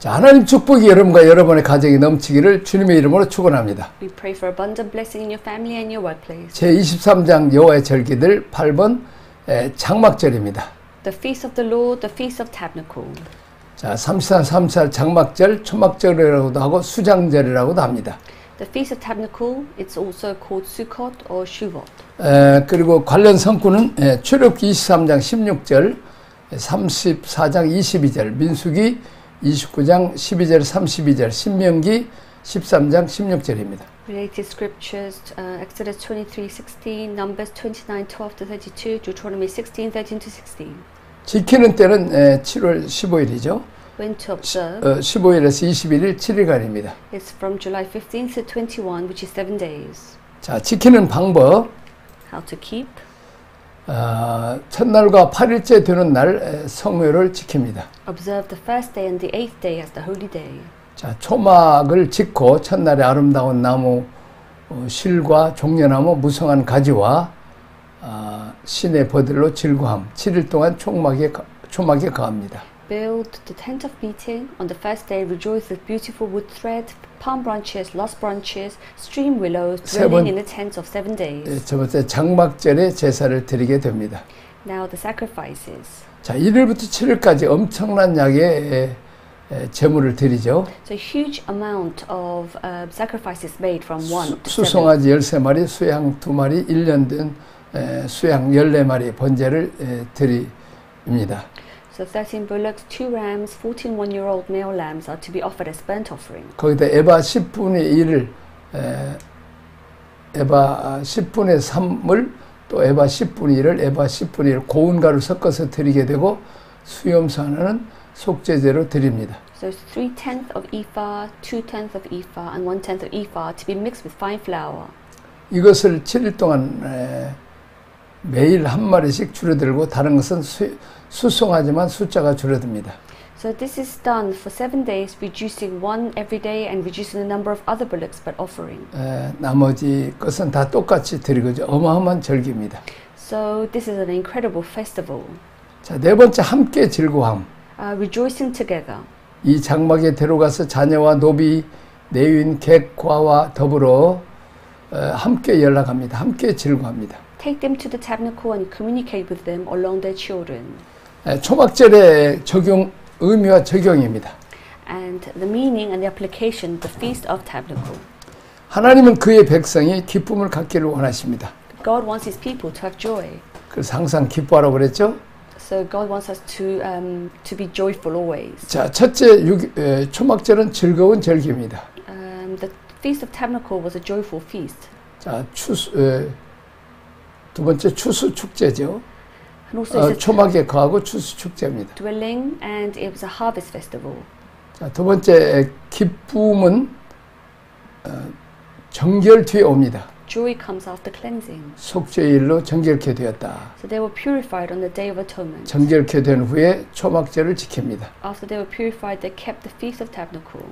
자, 하나님 축복이 여러분과 여러분의 가정에 넘치기를 주님의 이름으로 축원합니다. We pray for abundant blessing in your family and your workplace. 제23장 여호와의 절기들 8번 장막절입니다. The feast of the Lord, the feast of tabernacle. 자, 33 장막절, 초막절이라고도 하고 수장절이라고도 합니다. The feast of tabernacle, it's also called Sukkot or Shuvot. 그리고 관련 성구는 출애굽기 23장 16절, 34장 22절, 민수기 29장 12절 32절, 신명기 13장 16절입니다. Related scriptures, Exodus 23:16, Numbers 29:12-32, Deuteronomy 16:13-16. 지키는 때는 7월 15일이죠. When to observe, 15일에서 21일 7일간입니다. it's from July 15th to 21, which is 7 days. 자, 지키는 방법. How to keep. 첫날과 8일째 되는 날 성회를 지킵니다. Observe the first day and the 8th day as the holy day. 자, 초막을 짓고 첫날에 아름다운 나무 실과 종려나무 무성한 가지와 신의 버들로 질구함 7일 동안 초막에 거합니다. Build the tent of meeting. On the first day, rejoice with beautiful wood thread, palm branches, lost branches, stream willows, dwelling in the tents of 7 days. 첫 번째 장막절에 제사를 드리게 됩니다. Now the sacrifices. 자, 1일부터 7일까지 엄청난 양의 제물을 드리죠. So a huge amount of sacrifices made from 1 to 7. 수송아지 13마리, 수양 2마리, 1년 된 수양 14마리 번제를 드립니다. So 13 bullocks, 2 rams, 14 one-year-old male lambs are to be offered as burnt offering. 거기다 에바 10분의 1을 에바 10분의 3을 또 에바 10분의 1을 에바 10분의 1 고운 가루 섞어서 드리게 되고 수염소 하나는 속죄제로 드립니다. So 3/10 of ephah, 2/10 of ephah, and 1/10 of ephah to be mixed with fine flour. 이것을 7일 동안 매일 한 마리씩 줄어들고 다른 것은 수송하지만 숫자가 줄어듭니다. So this is done for 7 days, reducing one every day and reducing the number of other bullocks but offering. 나머지 것은 다 똑같이 드리고죠. 어마어마한 절기입니다. So this is an incredible festival. 자, 네 번째 함께 즐거움. Rejoicing together. 이 장막에 데려가서 자녀와 노비, 내윈, 객, 과와 더불어 함께 연락합니다. 함께 즐거워합니다. Take them to the tabernacle and communicate with them along their children. 초막절의 의미와 적용입니다. And the meaning and the application, the feast of tabernacle. 하나님은 그의 백성이 기쁨을 갖기를 원하십니다. God wants His people to have joy. 그래서 항상 기뻐하라고 그랬죠. So God wants us to be joyful always. 자, 첫째 초막절은 즐거운 절기입니다. The feast of tabernacle was a joyful feast. 자, 두 번째 추수 축제죠. And also 초막에 거하고 추수 축제입니다. dwelling, and it was a harvest festival. 자, 두 번째 기쁨은 정결 뒤에 옵니다. Joy comes after cleansing. 속죄일로 정결케 되었다. So they were purified on the Day of Atonement. 정결케 된 후에 초막절을 지킵니다. After they were purified, they kept the Feast of Tabernacle.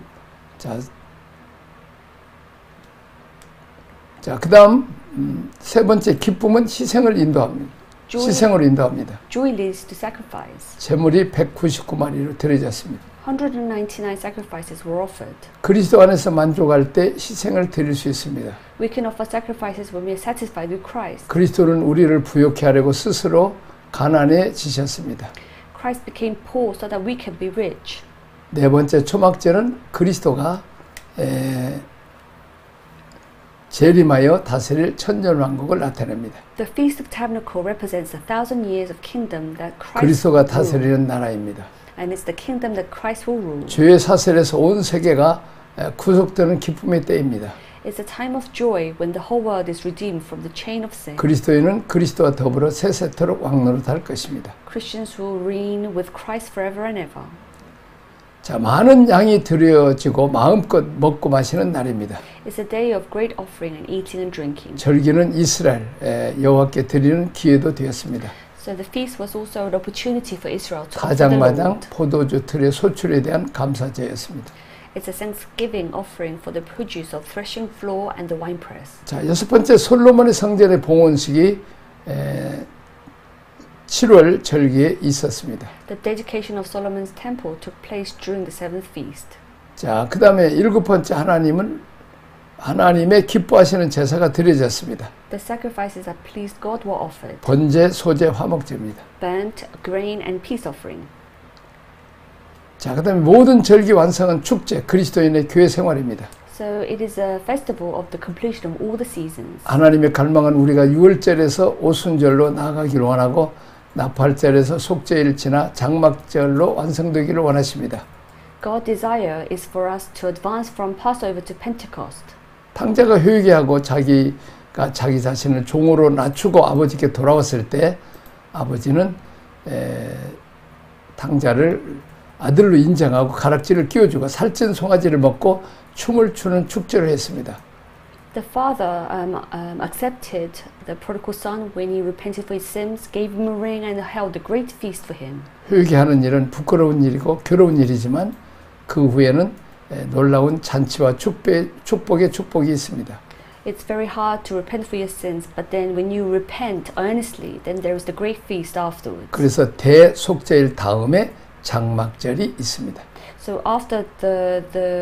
자, 그다음 세 번째 기쁨은 희생을 인도합니다. 희생으로 인도합니다. Joy leads to sacrifice. 제물이 199마리로 드려졌습니다. 199 sacrifices were offered. 그리스도 안에서 만족할 때 희생을 드릴 수 있습니다. We can offer sacrifices when we are satisfied with Christ. 그리스도는 우리를 부욕케 하려고 스스로 가난해지셨습니다. Christ became poor so that we can be rich. 네 번째 초막절은 그리스도가 재림하여 다스릴 천년왕국을 나타냅니다. The Feast of Tabernacle represents 1,000 years of kingdom that Christ 그리스도가 다스리는 나라입니다. And it's the kingdom that Christ will rule. 죄의 사슬에서 온 세계가 구속되는 기쁨의 때입니다. It's a time of joy when the whole world is redeemed from the chain of sin. 그리스도인은 그리스도와 더불어 세세토록 왕노릇할 것입니다. Christians will reign with Christ forever and ever. 자, 많은 양이 드려지고 마음껏 먹고 마시는 날입니다. It's a day of great offering and eating and drinking. 절기는 이스라엘 여호와께 드리는 기회도 되었습니다. So the feast was also an opportunity for Israel to offer the 가장마당 Lord. 포도주 틀의 소출에 대한 감사제였습니다. It's a thanksgiving offering for the produce of threshing floor and the winepress. 자, 여섯 번째 솔로몬의 성전의 봉헌식이 7월 절기에 있었습니다. The dedication of Solomon's temple took place during the seventh feast. 자, 그 다음에 7번째 하나님의 기뻐하시는 제사가 드려졌습니다. The sacrifices that pleased God were offered. 번제, 소제, 화목제입니다. Burnt, grain, and peace offering. 자, 그 다음에 모든 절기 완성은 축제, 그리스도인의 교회 생활입니다. So it is a festival of the completion of all the seasons. 하나님의 갈망은 우리가 유월절에서 오순절로 나아가기를 원하고 나팔절에서 속죄일 지나 장막절로 완성되기를 원하십니다. God's desire is for us to advance from Passover to Pentecost. 탕자가 회개하고 자기가 자기 자신을 종으로 낮추고 아버지께 돌아왔을 때 아버지는 탕자를 아들로 인정하고 가락지를 끼워주고 살찐 송아지를 먹고 춤을 추는 축제를 했습니다. The father accepted the prodigal son when he repented for his sins, gave him a ring, and held a great feast for him. 회개하는 일은 부끄러운 일이고 괴로운 일이지만 그 후에는 놀라운 잔치와 축복의 축복이 있습니다. It's very hard to repent for your sins, but then when you repent earnestly, then there is the great feast afterwards. 그래서 대속죄일 다음에 장막절이 있습니다. So after the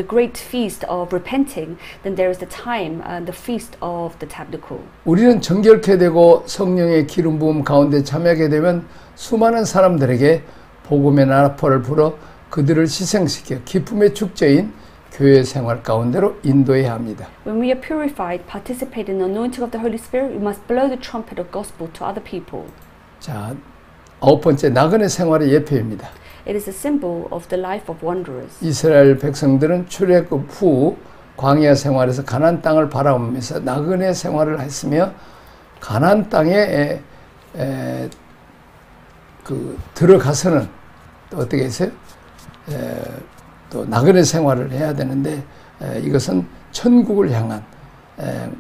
great feast of repenting, then there is the time, the feast of the tabernacle. 우리는 정결케 되고 성령의 기름 부음 가운데 참여하게 되면 수많은 사람들에게 복음의 나팔을 불어 그들을 희생시켜 기쁨의 축제인 교회 생활 가운데로 인도해야 합니다. When we are purified, participate in the anointing of the Holy Spirit, we must blow the trumpet of gospel to other people. 자, 9번째 나그네 생활의 예표입니다. It is a symbol of the life of wanderers. 이스라엘 백성들은 출애굽 후 광야 생활에서 가나안 땅을 바라보면서 나그네 생활을 했으며 가나안 땅에 들어가서는 또 어떻게 했어요? 또 나그네 생활을 해야 되는데 이것은 천국을 향한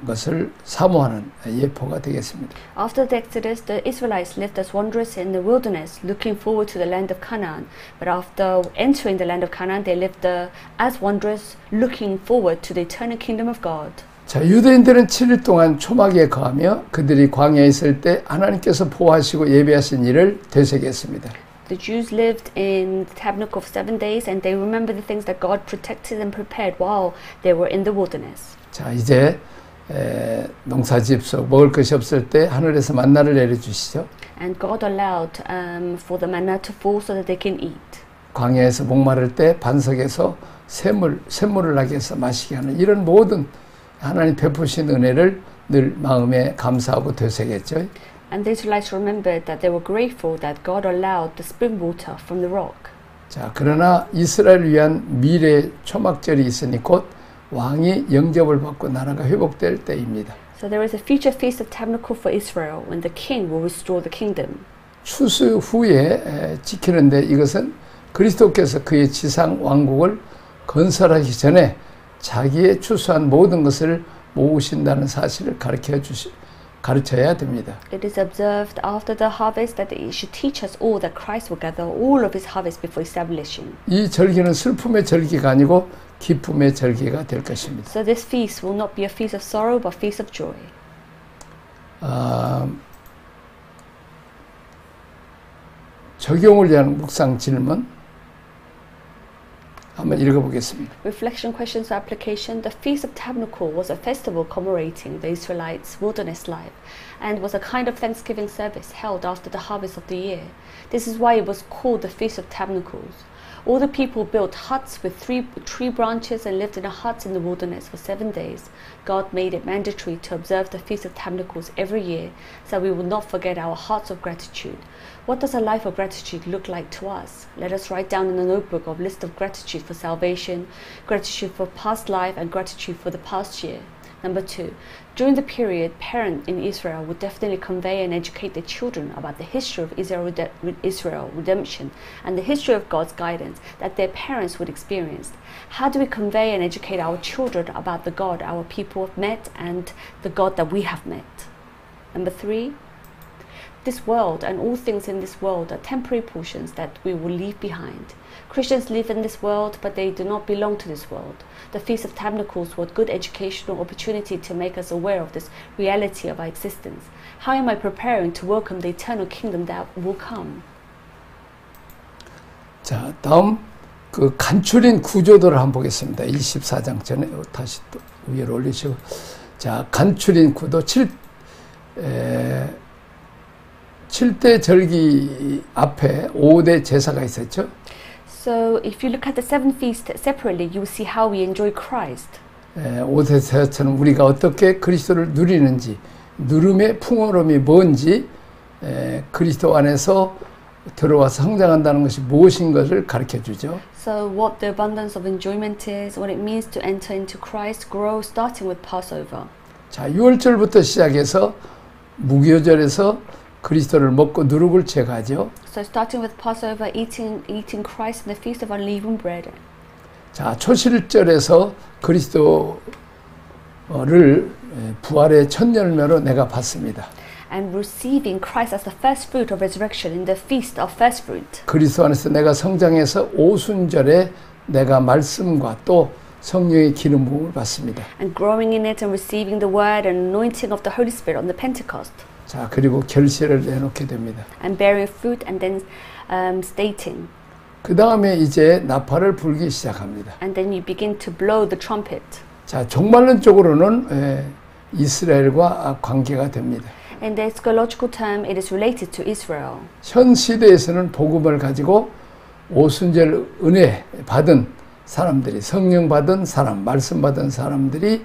것을 사모하는 예표가 되겠습니다. After the Exodus, the Israelites lived as wanderers in the wilderness, looking forward to the land of Canaan. But after entering the land of Canaan, they lived as wanderers, looking forward to the eternal kingdom of God. 자, 유대인들은 7일 동안 초막에 거하며 그들이 광야에 있을 때 하나님께서 보호하시고 예비하신 일을 되새겼습니다. The Jews lived in the tabernacle of 7 days, and they remembered the things that God protected and prepared while they were in the wilderness. 자, 이제 농사짓소 먹을 것이 없을 때 하늘에서 만나를 내려주시죠. And God allowed for the manna to fall so that they can eat. 광야에서 목마를 때 반석에서 샘물을 나게 해서 마시게 하는 이런 모든 하나님 베푸신 은혜를 늘 마음에 감사하고 되새겼죠. And the Israelites remembered that they were grateful that God allowed the spring water from the rock. 자, 그러나 이스라엘을 위한 미래 초막절이 있으니 곧 왕이 영접을 받고 나라가 회복될 때입니다. So there is a future feast of tabernacle for Israel when the king will restore the kingdom. 추수 후에 지키는데 이것은 그리스도께서 그의 지상 왕국을 건설하기 전에 자기의 추수한 모든 것을 모으신다는 사실을 가르쳐야 됩니다. It is observed after the harvest that it should teach us all that Christ will gather all of his harvest before establishing. 이 절기는 슬픔의 절기가 아니고 기쁨의 절기가 될 것입니다. So this feast will not be a feast of sorrow but feast of joy. 적용을 위한 묵상 질문 한번 읽어보겠습니다. Reflection questions for application. The Feast of Tabernacle was a festival commemorating the Israelites' wilderness life and was a kind of Thanksgiving service held after the harvest of the year. This is why it was called the Feast of Tabernacles. All the people built huts with tree branches and lived in huts in the wilderness for 7 days. God made it mandatory to observe the Feast of Tabernacles every year so we will not forget our hearts of gratitude. What does a life of gratitude look like to us? Let us write down in a notebook a list of gratitude for salvation, gratitude for past life, and gratitude for the past year. Number 2, during the period, parents in Israel would definitely convey and educate their children about the history of Israel redemption and the history of God's guidance that their parents would experience. How do we convey and educate our children about the God our people have met and the God that we have met? Number 3, This world and all things in this world are temporary portions that we will leave behind. Christians live in this world, but they do not belong to this world. The Feast of Tabernacles was a good educational opportunity to make us aware of this reality of our existence. How am I preparing to welcome the eternal kingdom that will come? 자, 다음 그 간추린 구조도를 한번 보겠습니다. 24장 전에 다시 또 위로 올리시고, 자, 간추린 구도 7대 절기 앞에 5대 제사가 있었죠. So if you look at the seven feasts separately, you will see how we enjoy Christ. 5대 제사처럼 우리가 어떻게 그리스도를 누리는지, 누름의 풍요로움이 뭔지, 그리스도 안에서 들어와서 성장한다는 것이 무엇인 것을 가르쳐 주죠. So what the abundance of enjoyment is, what it means to enter into Christ, grow starting with Passover. 자, 6월절부터 시작해서 무교절에서 그리스도를 먹고 누룩을 제거하죠. So starting with Passover, eating Christ in the feast of unleavened bread. 자, 초실절에서 그리스도를 부활의 첫 열매로 내가 받습니다. And receiving Christ as the first fruit of resurrection in the feast of first fruit. 그리스도 안에서 내가 성장해서 오순절에 내가 말씀과 또 성령의 기름 부음을 받습니다. And growing in it and receiving the word and anointing of the Holy Spirit on the Pentecost. 자, 그리고 결실을 내놓게 됩니다. And bearing fruit and then stating. 그 다음에 이제 나팔을 불기 시작합니다. And then you begin to blow the trumpet. 자, 종말론적으로는 이스라엘과 관계가 됩니다. In the eschatological term, it is related to Israel. 현 시대에서는 복음을 가지고 오순절 은혜 받은 사람들이, 성령 받은 사람, 말씀 받은 사람들이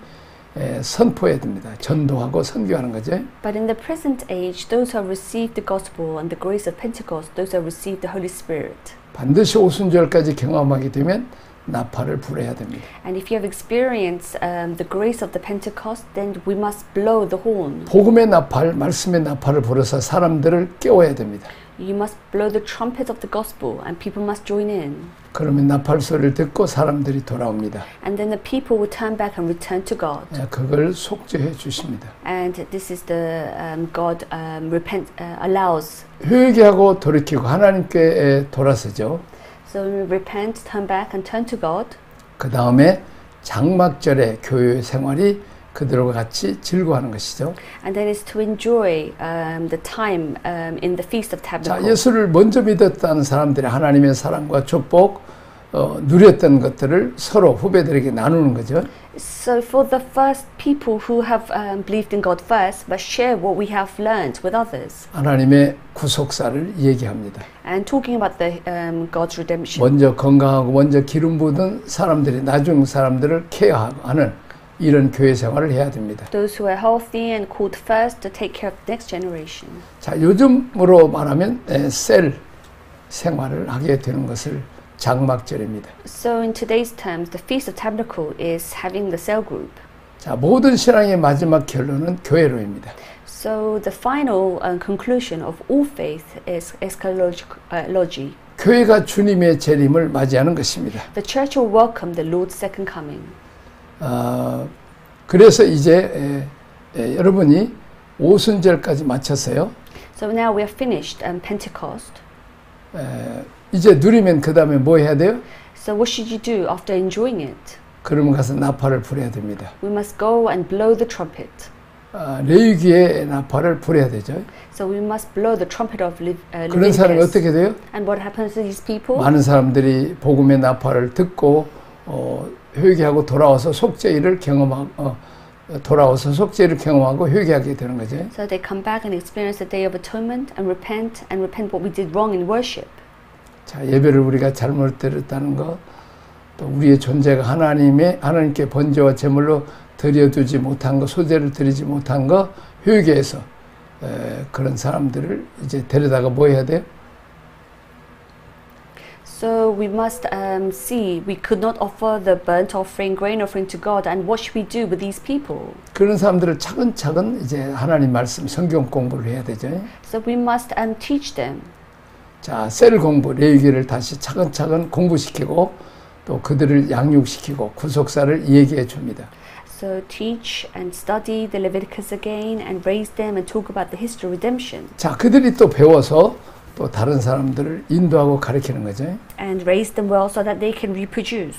선포해야 됩니다. 전도하고 선교하는 거죠. But in the present age, those who have received the gospel and the grace of Pentecost, those who have received the Holy Spirit. 반드시 오순절까지 경험하게 되면 나팔을 불어야 됩니다. And if you have experienced the grace of the Pentecost, then we must blow the horn. 복음의 나팔, 말씀의 나팔을 불어서 사람들을 깨워야 됩니다. You must blow the trumpet of the gospel, and people must join in. 그러면 나팔 소리를 듣고 사람들이 돌아옵니다. And then the people will turn back and return to God. 그걸 속죄해 주십니다. And this is the God allows. 회개하고 돌이키고 하나님께 돌아서죠. So we repent, turn back, and turn to God. 그 다음에 장막절의 교회 생활이 그들과 같이 즐거워하는 것이죠. And then is to enjoy the time in the Feast of Tabernacles. 자, 예수를 먼저 믿었다는 사람들이 하나님의 사랑과 축복 누렸던 것들을 서로 후배들에게 나누는 거죠. So for the first people who have believed in God first, but share what we have learned with others. 하나님의 구속사를 얘기합니다. And talking about the God's redemption. 먼저 건강하고 먼저 기름 부은 사람들이 나중 사람들을 케어하는 이런 교회 생활을 해야 됩니다. Those who are healthy and called first to take care of the next generation. 자, 요즘으로 말하면 셀 생활을 하게 되는 것을 장막절입니다. So in today's terms, the Feast of Tabernacle is having the cell group. 자, 모든 신앙의 마지막 결론은 교회로입니다. So the final conclusion of all faith is eschatology. 교회가 주님의 재림을 맞이하는 것입니다. The church will welcome the Lord's second coming. 그래서 이제 여러분이 오순절까지 마쳤어요. So now we have finished Pentecost. 이제 누리면 그 다음에 뭐 해야 돼요? So what should you do after enjoying it? 그러면 가서 나팔을 불어야 됩니다. We must go and blow the trumpet. 레위기의 나팔을 불어야 되죠. So we must blow the trumpet of 그런 사람이 Leviticus. 어떻게 돼요? And what happens to these people? 많은 사람들이 복음의 나팔을 듣고 회개하고 돌아와서 속죄를 경험하고 회개하게 되는 거죠. So they come back and experience the day of atonement and repent what we did wrong in worship. 자, 예배를 우리가 잘못 드렸다는 거, 또 우리의 존재가 하나님께 번제와 제물로 드려두지 못한 거, 소제를 드리지 못한 거 회개해서 그런 사람들을 이제 데려다가 뭐 해야 돼요? So we must see we could not offer the burnt offering, grain offering to God, and what should we do with these people? 그런 사람들을 차근차근 이제 하나님 말씀, 성경 공부를 해야 되죠. So we must teach them. 자, 셀 공부, 레위기를 다시 차근차근 공부시키고 또 그들을 양육시키고 구속사를 얘기해 줍니다. So teach and study the Leviticus again and raise them and talk about the history of redemption. 자, 그들이 또 배워서 또 다른 사람들을 인도하고 가르치는 거죠. And raise them well so that they can reproduce.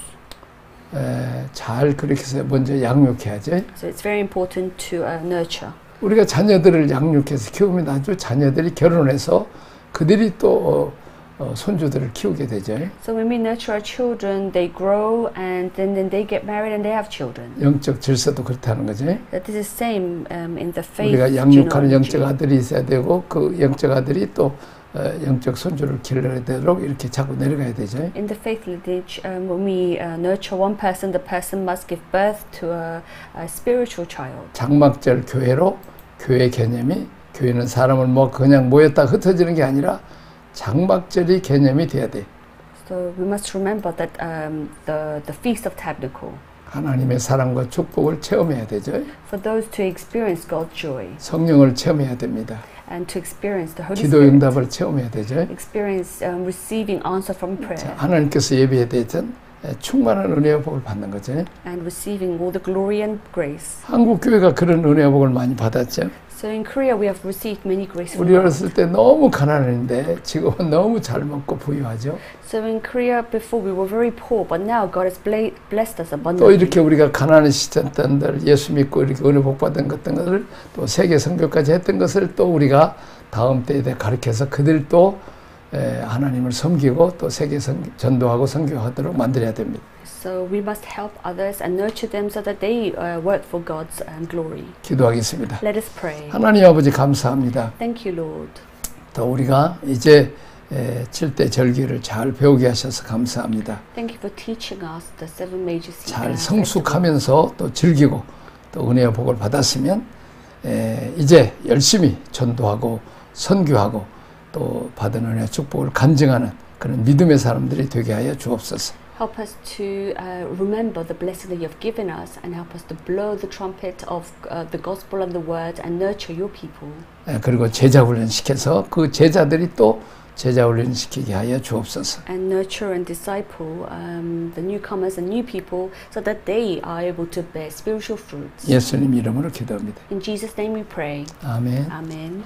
잘 그렇게 해서 먼저 양육해야죠. So it's very important to nurture. 우리가 자녀들을 양육해서 키우면 나중에 자녀들이 결혼해서 그들이 또 손주들을 키우게 되죠. So when we nurture our children, they grow and then they get married and they have children. 영적 질서도 그렇다는 거죠. That is the same in the faith 우리가 양육하는 genealogy. 영적 아들이 있어야 되고 그 영적 아들이 또 영적 손주를 기르도록 이렇게 자꾸 내려가야 되죠. In the faith lineage, when we nurture one person, the person must give birth to a spiritual child. 장막절 교회로 교회 개념이 교회는 사람을 뭐 그냥 모였다 흩어지는 게 아니라 장막절이 개념이 돼야 돼. So we must remember that the Feast of Tabernacle. 하나님의 사랑과 축복을 체험해야 되죠. For those to experience God's joy 성령을 체험해야 됩니다. and to experience the Holy 기도 Spirit. 응답을 체험해야 되죠. Experience receiving answer from prayer 하나님께서 예배에 대해서는 충만한 은혜와 복을 받는 거죠. and receiving all the glory and grace. 한국 교회가 그런 은혜와 복을 많이 받았죠. So in Korea we have received many grace from 우리 God. 어렸을 때 너무 가난했는데 지금은 너무 잘 먹고 부유하죠. So in Korea before we were very poor, but now God has blessed us 또 abundantly. 이렇게 우리가 가난했던 때들 예수 믿고 이렇게 은혜 복 받은 것들을 또 세계 선교까지 했던 것을 또 우리가 다음 때에 가르쳐서 그들도 하나님을 섬기고 또 세계 전도하고 선교하도록 만들어야 됩니다. So we must help others and nurture them so that they work for God's glory. 기도하겠습니다. Let us pray. 하나님 아버지 감사합니다. Thank you, Lord. 또 우리가 이제 7대 절기를 잘 배우게 하셔서 감사합니다. Thank you for teaching us the seven major 잘 festivals. 성숙하면서 또 즐기고 또 은혜와 복을 받았으면 이제 열심히 전도하고 선교하고 또 받은 은혜와 축복을 간증하는 그런 믿음의 사람들이 되게 하여 주옵소서. Help us to remember the blessing that you have given us and help us to blow the trumpet of the gospel and the word and nurture your people. 그리고 제자 훈련 시켜서 그 제자들이 또 제자 훈련 시키게 하여 주옵소서. And nurture and disciple the newcomers and new people so that they are able to bear spiritual fruits. 예수님 이름으로 기도합니다. In Jesus' name we pray. 아멘. Amen.